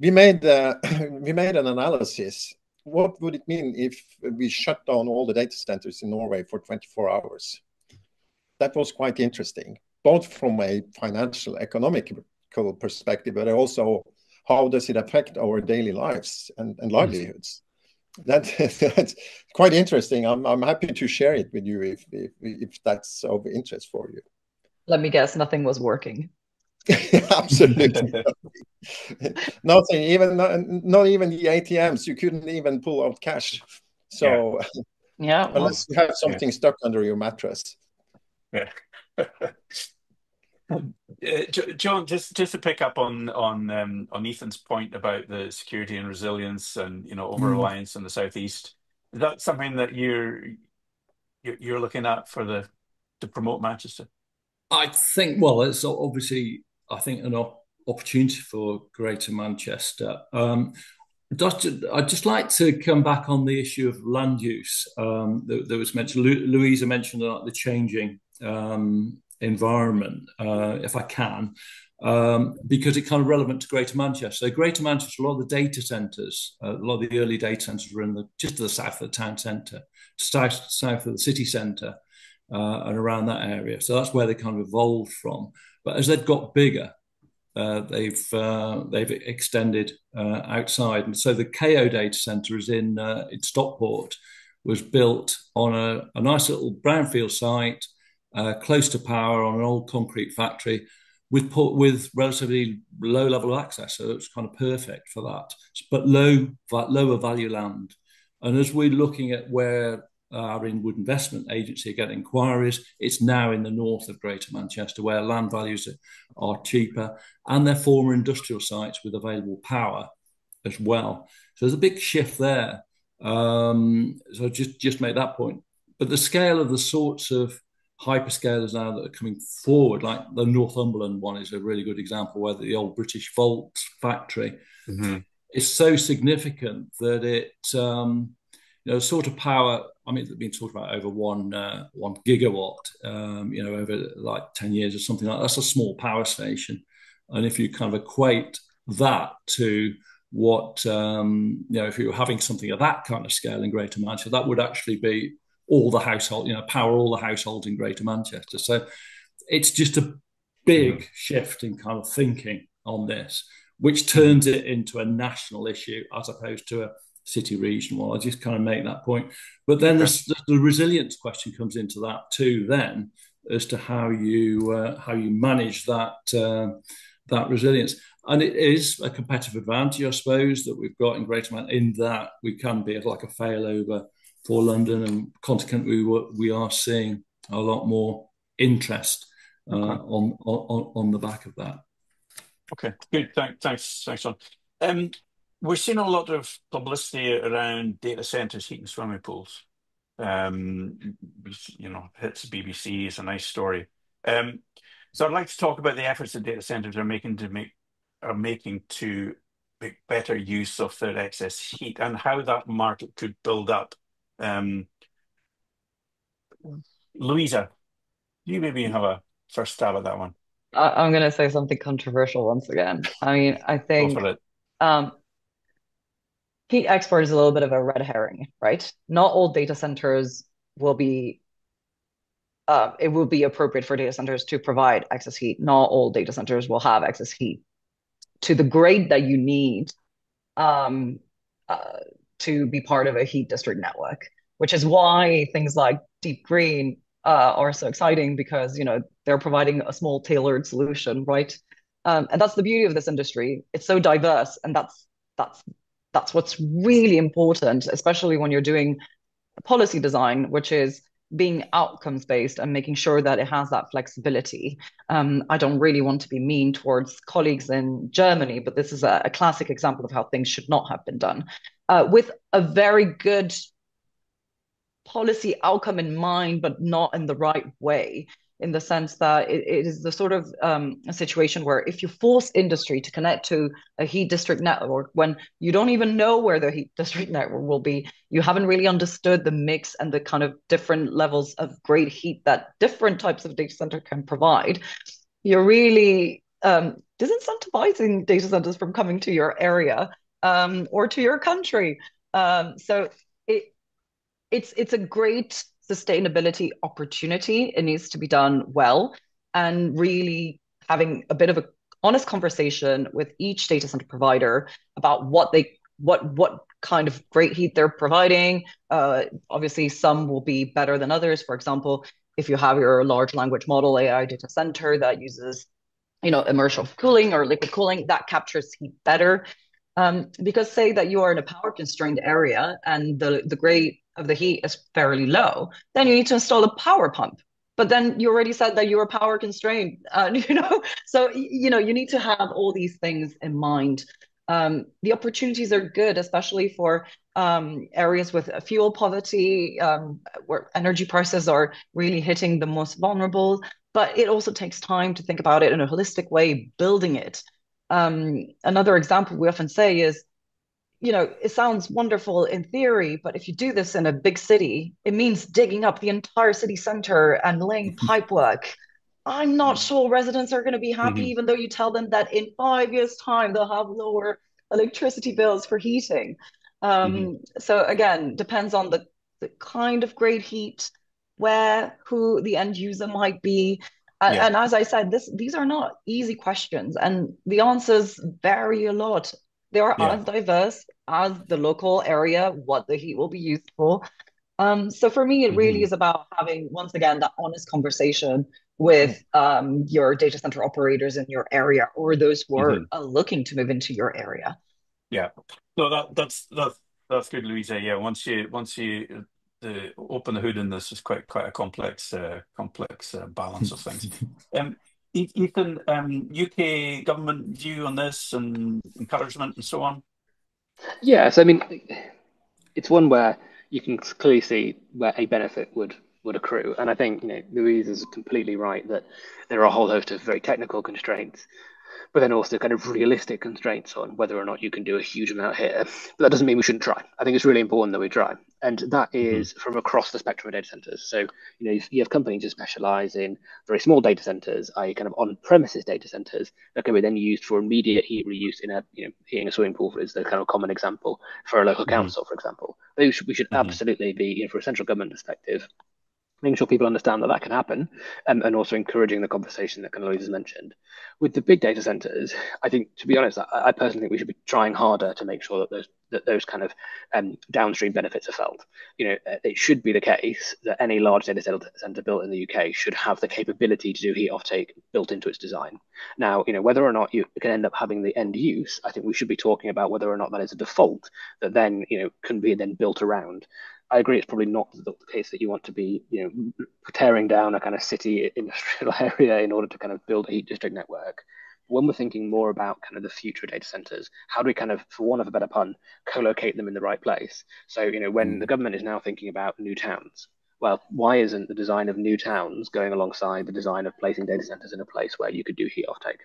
we made an analysis. What would it mean if we shut down all the data centers in Norway for 24 hours? That was quite interesting, both from a financial, economical perspective, but also how does it affect our daily lives and livelihoods? That's quite interesting. I'm happy to share it with you if that's of interest for you. Let me guess, nothing was working. Absolutely. Nothing, even not even the ATMs. You couldn't even pull out cash. So yeah, unless you have something stuck under your mattress. Yeah. John, just to pick up on Ethan's point about the security and resilience and over reliance on the southeast, is that something that you're looking at to promote Manchester? I think, well, it's obviously, I think, an opportunity for Greater Manchester. I'd just like to come back on the issue of land use that was mentioned. Louisa mentioned the changing environment, if I can, because it's kind of relevant to Greater Manchester. So Greater Manchester, a lot of the data centres, a lot of the early data centres were just to the south of the town centre, south of the city centre, and around that area. So that's where they kind of evolved from. But as they've got bigger, they've extended outside, and so the KO data center is in Stockport, was built on a nice little brownfield site, close to power, on an old concrete factory, with relatively low level of access. So it's kind of perfect for that, but lower value land. And as we're looking at where our Inwood Investment Agency get inquiries, it's now in the north of Greater Manchester, where land values are cheaper, and they're former industrial sites with available power as well. So there's a big shift there. So just make that point. But the scale of the sorts of hyperscalers now that are coming forward, like the Northumberland one is a really good example, where the old British Volt factory is so significant that it sort of power. I mean, it's been talked about over one gigawatt, over like 10 years or something like that. That's a small power station. And if you kind of equate that to what, if you were having something of that kind of scale in Greater Manchester, that would actually be all the household, power all the households in Greater Manchester. So it's just a big shift in kind of thinking on this, which turns it into a national issue as opposed to a city region. Well, I just kind of make that point. But then the resilience question comes into that too, then, as to how you manage that resilience. And it is a competitive advantage, I suppose, that we've got in Greater Manchester, in that we can be like a failover for London, and consequently we are seeing a lot more interest on the back of that. Okay, good. Thanks, John. We're seeing a lot of publicity around data centers heating swimming pools. Hits the BBC. It's a nice story. So I'd like to talk about the efforts that data centers are making to make better use of their excess heat, and how that market could build up. Louisa, you maybe have a first stab at that one. I'm going to say something controversial once again. I mean, I Go think for it. heat export is a little bit of a red herring, right? Not all data centers will be it will be appropriate for data centers to provide excess heat. Not all data centers will have excess heat to the grade that you need um, uh, to be part of a heat district network, which is why things like deep green are so exciting because they're providing a small tailored solution, right? And that's the beauty of this industry. It's so diverse, and that's that's what's really important, especially when you're doing policy design, which is being outcomes based and making sure that it has that flexibility. I don't really want to be mean towards colleagues in Germany, but this is a classic example of how things should not have been done. With a very good policy outcome in mind, but not in the right way, in the sense that it is the sort of a situation where if you force industry to connect to a heat district network when you don't even know where the heat district network will be, you haven't really understood the mix and the kind of different levels of great heat that different types of data center can provide, you're really disincentivizing data centers from coming to your area or to your country. So it, it's a great sustainability opportunity. It needs to be done well and really having a bit of a honest conversation with each data center provider about what kind of great heat they're providing. Obviously, some will be better than others. For example, if you have your large language model AI data center that uses immersion cooling or liquid cooling, that captures heat better. Because say that you are in a power constrained area and the grade of the heat is fairly low, then you need to install a power pump. But then you already said that you were power constrained, so you need to have all these things in mind. The opportunities are good, especially for areas with fuel poverty, where energy prices are really hitting the most vulnerable. But it also takes time to think about it in a holistic way, building it. Another example we often say is, it sounds wonderful in theory, but if you do this in a big city, it means digging up the entire city center and laying pipework. I'm not sure residents are going to be happy, Hmm. even though you tell them that in 5 years' time they'll have lower electricity bills for heating. Hmm. So again, depends on the kind of great heat, where, who the end user might be. Yeah. And as I said, these are not easy questions, and the answers vary a lot. They are Yeah. as diverse as the local area, what the heat will be used for. So for me, it really Hmm. is about having, once again, that honest conversation with your data center operators in your area or those who are Hmm. looking to move into your area. Yeah. So that's good, Louisa. Yeah. Once you open the hood in this is quite a complex balance of things. Um, Ethan, UK government view on this and encouragement and so on. Yeah, so I mean, it's one where you can clearly see where a benefit would accrue, and I think Louise is completely right that there are a whole host of very technical constraints, but then also kind of realistic constraints on whether or not you can do a huge amount here. But that doesn't mean we shouldn't try. I think it's really important that we try. And that Hmm. is from across the spectrum of data centers. So, you have companies who specialize in very small data centers, i.e. kind of on-premises data centers that can be then used for immediate heat reuse in heating a swimming pool is the kind of common example for a local Hmm. council, for example. We should Hmm. absolutely be, for a central government perspective, making sure people understand that that can happen, and also encouraging the conversation that kind of Louise has mentioned. With the big data centers, I think, to be honest, I personally think we should be trying harder to make sure that those kind of downstream benefits are felt. It should be the case that any large data center built in the UK should have the capability to do heat offtake built into its design. Now, whether or not you can end up having the end use, I think we should be talking about whether or not that is a default that then can be then built around. I agree it's probably not the case that you want to be, tearing down a kind of city industrial area in order to kind of build a heat district network. When we're thinking more about kind of the future data centers, how do we kind of, for want of a better pun, co-locate them in the right place? So, when the government is now thinking about new towns, well, why isn't the design of new towns going alongside the design of placing data centers in a place where you could do heat offtake?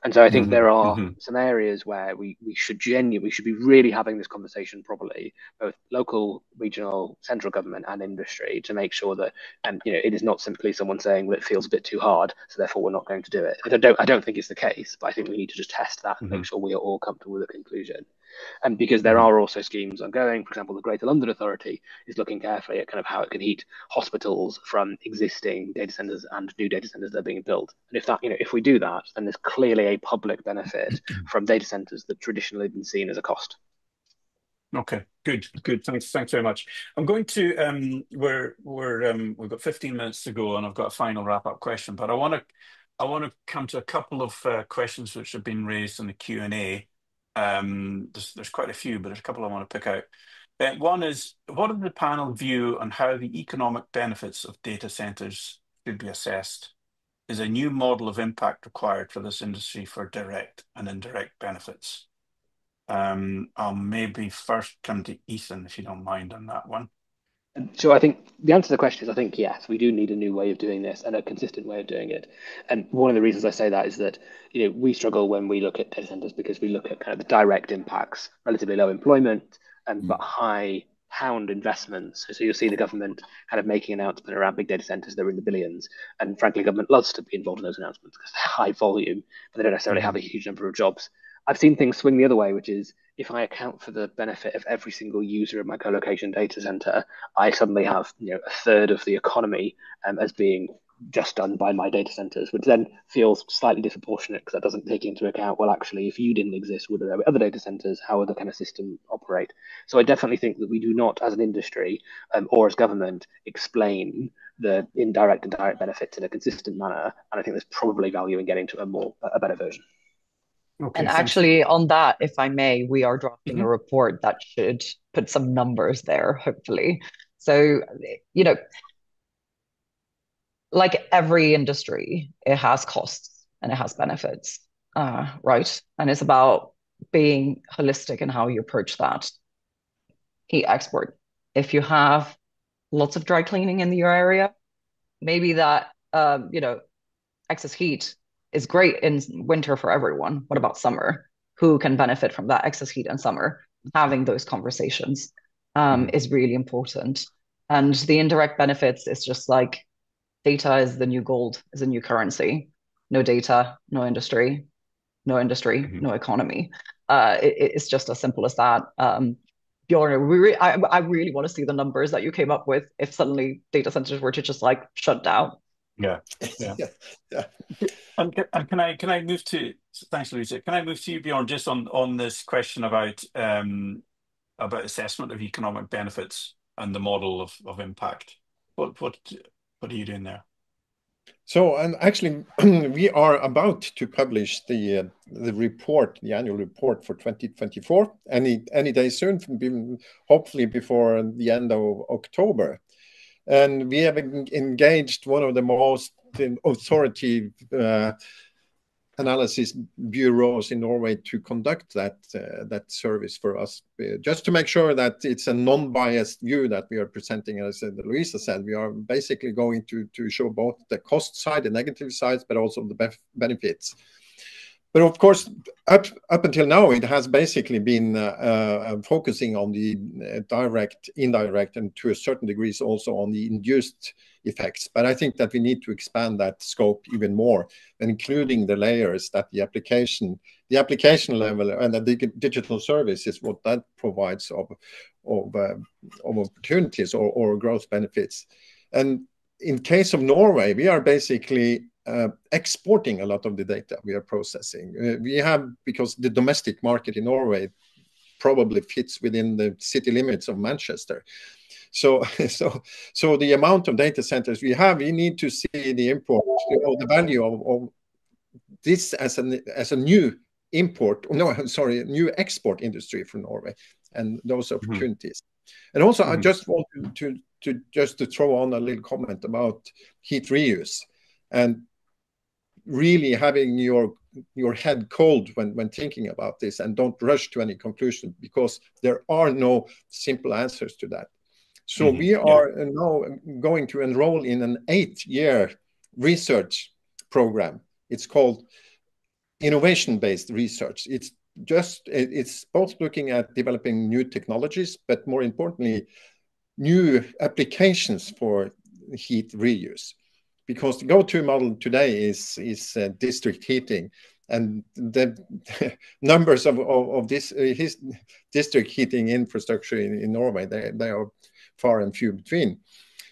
And so I think there are some areas where we should be really having this conversation properly, both local, regional, central government and industry, to make sure that, and it is not simply someone saying that it feels a bit too hard, so therefore we're not going to do it. I don't think it's the case, but I think we need to just test that and make sure we are all comfortable with the conclusion. And because there are also schemes ongoing, for example, the Greater London Authority is looking carefully at kind of how it can heat hospitals from existing data centers and new data centers that are being built. And if we do that, then there's clearly a public benefit from data centers that traditionally been seen as a cost. Okay, good. Thanks very much. I'm going to we've got 15 minutes to go, and I've got a final wrap-up question. But I want to come to a couple of questions which have been raised in the Q&A. There's quite a few, but there's a couple I want to pick out. One is, what is the panel view on how the economic benefits of data centers should be assessed? Is a new model of impact required for this industry for direct and indirect benefits? I'll maybe first come to Ethan, if you don't mind, on that one. So I think the answer to the question is, I think, yes, we do need a new way of doing this and a consistent way of doing it. And one of the reasons I say that is that, we struggle when we look at data centers because we look at kind of the direct impacts, relatively low employment, but high pound investments. So you'll see the government kind of making announcements around big data centers that are in the billions. And frankly, government loves to be involved in those announcements because they're high volume, but they don't necessarily have a huge number of jobs. I've seen things swing the other way, which is if I account for the benefit of every single user of my co-location data center, I suddenly have a third of the economy as being just done by my data centers, which then feels slightly disproportionate because that doesn't take into account, well, actually, if you didn't exist, would there be other data centers? How would the kind of system operate? So I definitely think that we do not, as an industry or as government, explain the indirect and direct benefits in a consistent manner. And I think there's probably value in getting to a better version. Okay, And thanks. actually, on that, if I may, we are drafting a report that should put some numbers there, hopefully. So, like every industry, it has costs and it has benefits, right? And it's about being holistic in how you approach that. Heat export. If you have lots of dry cleaning in your area, maybe that, excess heat is great in winter for everyone. What about summer? Who can benefit from that excess heat in summer? Having those conversations is really important. And the indirect benefits is just like data is the new gold, is a new currency. No data, no industry, no economy. It's just as simple as that. Bjorn, I really want to see the numbers that you came up with if suddenly data centers were to just like shut down. Yeah. And can I move to, thanks, Louisa. Can I move to you, Bjorn, just on this question about assessment of economic benefits and the model of impact? What are you doing there? So, and actually, we are about to publish the report, the annual report for 2024, any day soon, hopefully before the end of October. And we have engaged one of the most authoritative analysis bureaus in Norway to conduct that service for us, just to make sure that it's a non-biased view that we are presenting. As Louisa said, we are basically going to show both the cost side, the negative sides, but also the benefits. But of course, up until now, it has basically been focusing on the direct, indirect, and to a certain degree also on the induced effects. But I think that we need to expand that scope even more, including the layers that the application level and the digital service is what that provides of opportunities or growth benefits. And in case of Norway, we are basically exporting a lot of the data we are processing. Because the domestic market in Norway probably fits within the city limits of Manchester. So the amount of data centers we have, we need to see the import or the value of this as a new new export industry for Norway and those opportunities. And also, I just want to throw on a little comment about heat reuse and really having your head cold when thinking about this, and don't rush to any conclusion, because there are no simple answers to that. So we Yeah. are now going to enroll in an 8-year research program. It's called innovation-based research. It's both looking at developing new technologies, but more importantly, new applications for heat reuse. Because the go-to model today is district heating, and the numbers of this his district heating infrastructure in Norway, they are far and few between.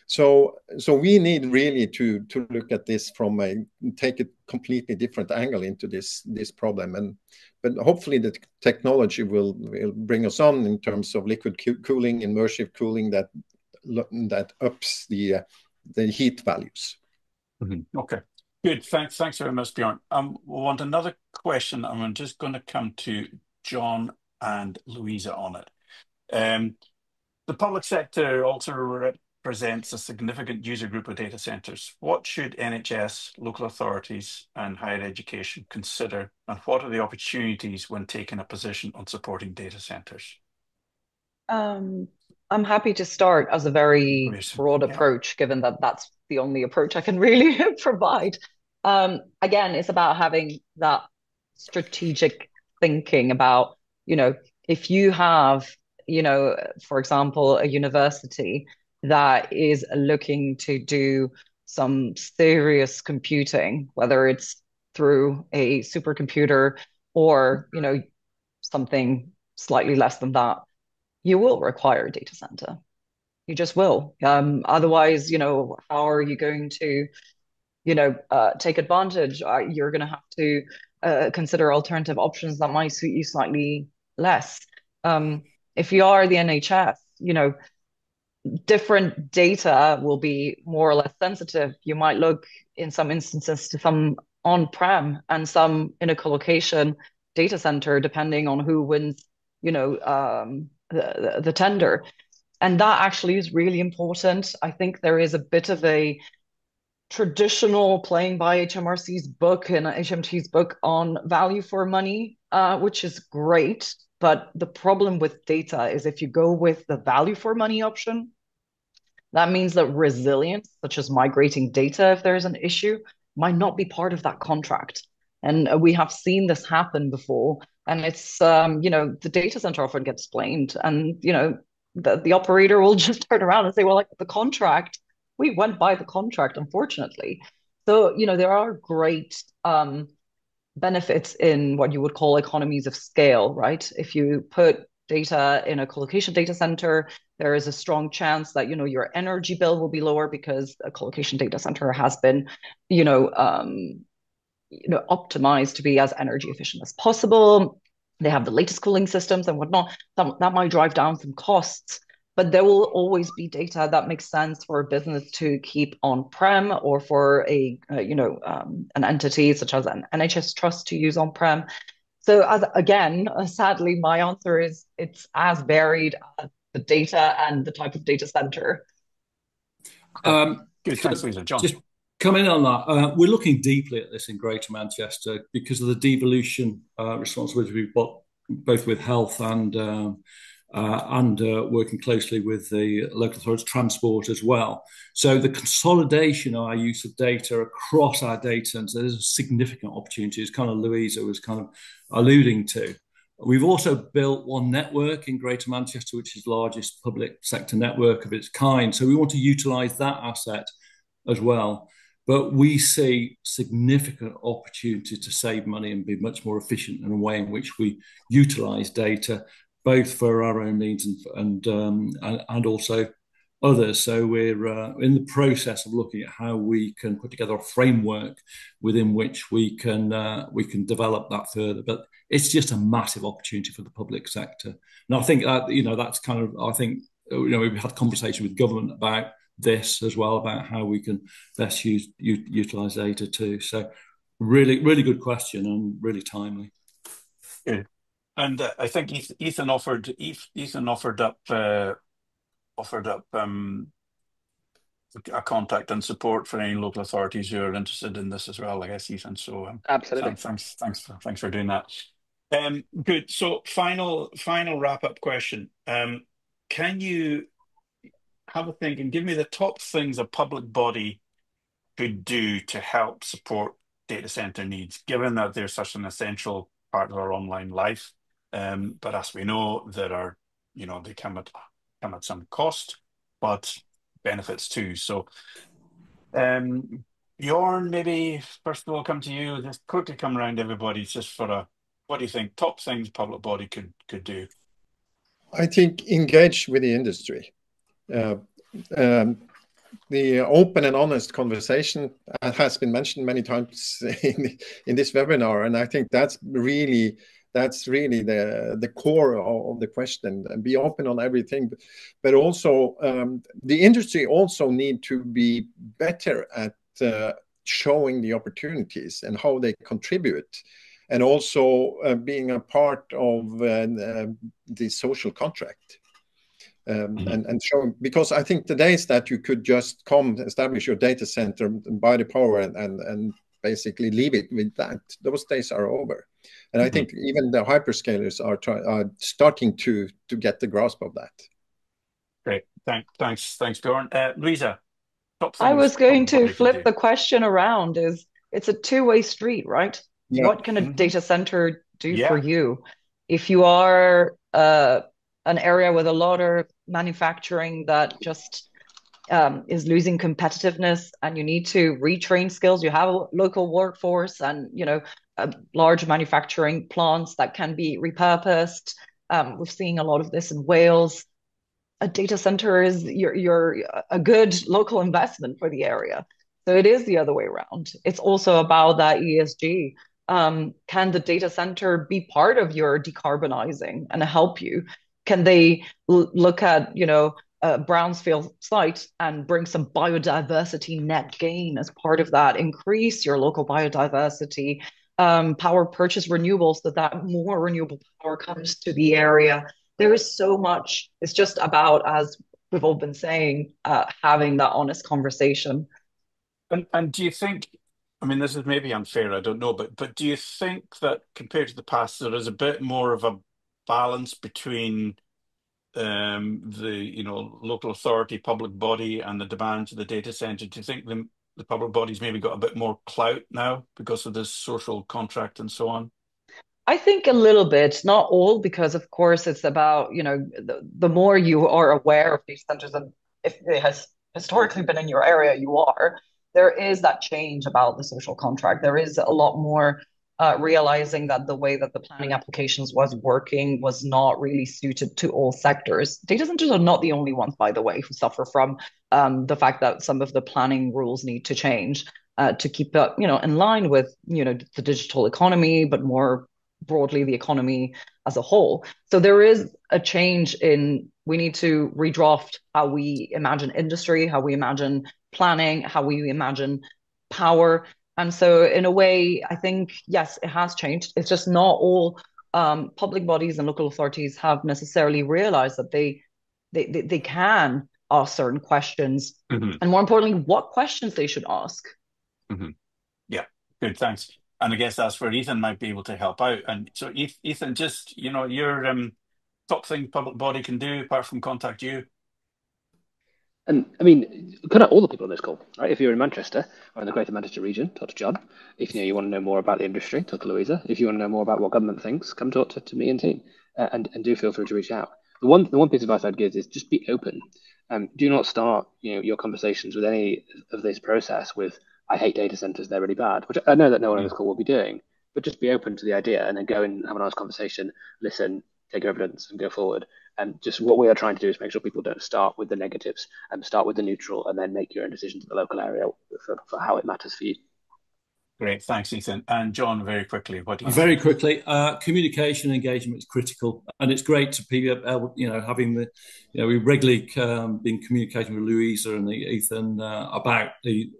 So we need really to look at this take a completely different angle into this problem, but hopefully the technology will bring us on in terms of liquid cooling, immersive cooling that ups the heat values. Okay, good. Thanks very much, Bjorn. We want another question. I'm just going to come to John and Louisa on it. The public sector also represents a significant user group of data centers. What should NHS, local authorities, and higher education consider, and what are the opportunities when taking a position on supporting data centers? I'm happy to start as a very broad approach, given that that's the only approach I can really provide. Again, it's about having that strategic thinking about, if you have, for example, a university that is looking to do some serious computing, whether it's through a supercomputer or, something slightly less than that, you will require a data center. You just will. Otherwise, how are you going to, take advantage? You're going to have to consider alternative options that might suit you slightly less. If you are the NHS, different data will be more or less sensitive. You might look in some instances to some on-prem and some in a colocation data center, depending on who wins, the tender. And that actually is really important. I think there is a bit of a traditional playing by HMRC's book and HMT's book on value for money, which is great. But the problem with data is if you go with the value for money option, that means that resilience, such as migrating data if there's an issue, might not be part of that contract. And we have seen this happen before. And it's, the data center often gets blamed. And, the operator will just turn around and say, well, like the contract, we went by the contract, unfortunately. So, there are great benefits in what you would call economies of scale, right? If you put data in a colocation data center, there is a strong chance that your energy bill will be lower because a colocation data center has been optimized to be as energy efficient as possible. They have the latest cooling systems and whatnot. That might drive down some costs, but there will always be data that makes sense for a business to keep on-prem, or for an entity such as an NHS trust to use on-prem. So sadly, my answer is it's as varied as the data and the type of data center. Good, thanks, Lisa. John. Just come in on that. We're looking deeply at this in Greater Manchester because of the devolution responsibility we've got, both with health and working closely with the local authorities, transport as well. So the consolidation of our use of data across our data centres is a significant opportunity, as kind of Louisa was kind of alluding to. We've also built one network in Greater Manchester, which is the largest public sector network of its kind. So we want to utilise that asset as well. But we see significant opportunity to save money and be much more efficient in a way in which we utilise data, both for our own needs and also others. So we're in the process of looking at how we can put together a framework within which we can develop that further. But it's just a massive opportunity for the public sector, and I think that that's kind of, I think we've had conversation with government about this as well, about how we can best utilize data too. So really, really good question and really timely. Good. And I think Ethan offered up a contact and support for any local authorities who are interested in this as well, I guess, Ethan. So absolutely, thanks for doing that. Good. So final wrap up question. Can you have a think and give me the top things a public body could do to help support data center needs, given that they're such an essential part of our online life. But as we know, they come at some cost, but benefits too. So, Bjorn, maybe first of all, come to you. Just quickly come around everybody, just for what do you think? Top things public body could do. I think engage with the industry. Um, the open and honest conversation has been mentioned many times in this webinar, and I think that's really the core of the question. And be open on everything, but also the industry also need to be better at showing the opportunities and how they contribute, and also being a part of the social contract. And showing, because I think the days that you could just come establish your data center and buy the power and basically leave it with that, those days are over. And I think even the hyperscalers are starting to get the grasp of that. Great, thanks, Bjorn. Louisa, top I things was going public to body could flip do. the question around. It's a two-way street, right? Yeah. What can a data center do for Yeah. you? If you are an area with a lot of manufacturing that just is losing competitiveness, and you need to retrain skills, you have a local workforce and large manufacturing plants that can be repurposed. We're seeing a lot of this in Wales. A data center is you're a good local investment for the area. So it is the other way around. It's also about that ESG. Can the data center be part of your decarbonizing and help you? Can they look at, a brownfield site and bring some biodiversity net gain as part of that, increase your local biodiversity, power purchase renewables so that more renewable power comes to the area? There is so much. It's just about, as we've all been saying, having that honest conversation. And do you think, I mean, this is maybe unfair, I don't know, but do you think that compared to the past, there is a bit more of a balance between the local authority, public body, and the demands of the data center? Do you think the public body's maybe got a bit more clout now because of this social contract and so on? I think a little bit, not all, because of course it's about, the more you are aware of these centers, and if it has historically been in your area, there is that change about the social contract. There is a lot more realizing that the way that the planning applications was working was not really suited to all sectors. Data centers are not the only ones, by the way, who suffer from the fact that some of the planning rules need to change to keep up, in line with, the digital economy, but more broadly the economy as a whole. So there is a change in, we need to redraft how we imagine industry, how we imagine planning, how we imagine power. And so in a way, I think, yes, it has changed. It's just not all public bodies and local authorities have necessarily realized that they can ask certain questions, and more importantly, what questions they should ask. Yeah, good, thanks. And I guess that's where Ethan might be able to help out. And so, Ethan, just your top thing public body can do apart from contact you. And I mean, kind of all the people on this call, right? If you're in Manchester or in the Greater Manchester region, talk to John. If you want to know more about the industry, talk to Louisa. If you want to know more about what government thinks, come talk to me and team, and do feel free to reach out. The one piece of advice I'd give is just be open. Do not start your conversations with any of this process with "I hate data centers, they're really bad," which I know that no one on this call will be doing. But just be open to the idea, and then go and have a nice conversation, listen, take evidence, and go forward. And just what we are trying to do is make sure people don't start with the negatives and start with the neutral, and then make your own decisions in the local area for how it matters for you. Great, thanks, Ethan. And John, very quickly, what do you Very think? quickly, communication engagement is critical, and it's great to be, having the, we regularly been communicating with Louisa and Ethan about the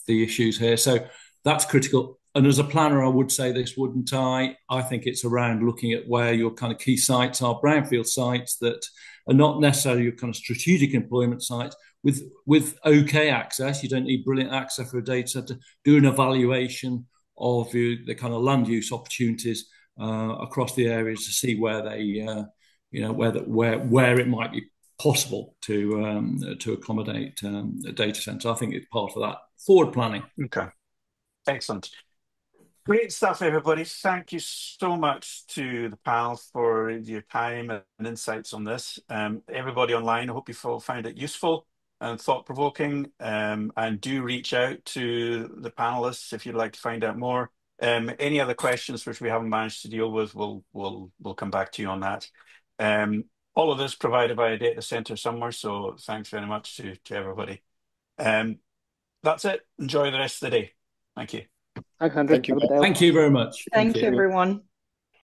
issues here. So that's critical. And as a planner, I would say this, wouldn't I? I think it's around looking at where your kind of key sites are, brownfield sites that are not necessarily your kind of strategic employment sites with okay access. You don't need brilliant access for a data center. Do an evaluation of the kind of land use opportunities across the areas to see where they, where it might be possible to accommodate a data center. I think it's part of that forward planning. Okay, excellent. Great stuff, everybody. Thank you so much to the panel for your time and insights on this. Everybody online, I hope you all found it useful and thought-provoking. And do reach out to the panelists if you'd like to find out more. Any other questions which we haven't managed to deal with, we'll come back to you on that. All of this provided by a data center somewhere, so thanks very much to everybody. That's it. Enjoy the rest of the day. Thank you. Thanks, Andrew. Thank you. Have a good day. Thank you very much. Thank you, everyone.